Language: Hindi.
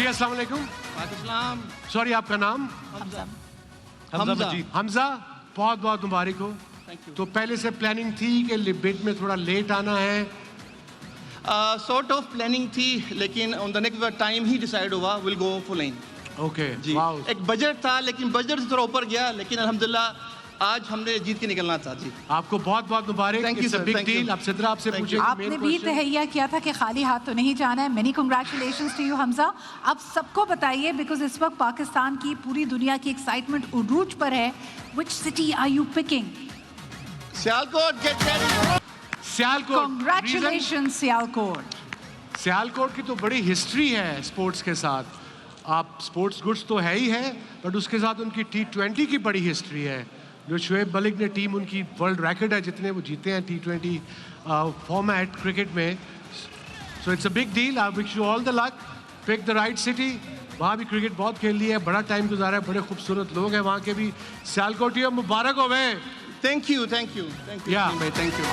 जी अस्सलाम वालेकुम। अस्सलाम। सॉरी, आपका नाम? हमजा मजीद। हमजा, बहुत बहुत मुबारक हो। तो पहले से प्लानिंग थी कि बिड में थोड़ा लेट आना है? सॉर्ट ऑफ प्लानिंग थी, लेकिन ऑन द नेक्स्ट टाइम ही डिसाइड हुआ will go full line. Okay ji, एक बजट था, लेकिन बजट से थोड़ा ऊपर गया, लेकिन अल्हम्दुलिल्लाह आज हमने जीत के निकलना था। जी, आपको बहुत बहुत मुबारक। Thank you, It's a sir. big Thank you. deal। अब सिद्रा आपसे Thank पूछे। आपने भी तहैया किया था कि खाली हाथ तो नहीं जाना है। Many congratulations to you Hamza. अब सबको बताइए, बिकॉज इस वक्त पाकिस्तान की पूरी दुनिया की एक्साइटमेंट उरूज पर है। Which city are you picking? Sialkot, get ready. Sialkot. Congratulations Sialkot. Sialkot की तो बड़ी हिस्ट्री है स्पोर्ट्स के साथ। आप स्पोर्ट्स गुड्स तो है ही है, बट उसके साथ उनकी T20 की बड़ी हिस्ट्री है। जो शुएब मलिक ने टीम, उनकी वर्ल्ड रिकॉर्ड है जितने वो जीते हैं T20 फॉर्मेट क्रिकेट में। So it's a big deal. I wish you all the luck. Pick the right city. वहाँ भी क्रिकेट बहुत खेल लिया है, बड़ा टाइम गुजारा है, बड़े खूबसूरत लोग हैं वहाँ के भी। सियालकोटियों मुबारक हो गए। Thank you, thank you, thank you, या थैंक यू।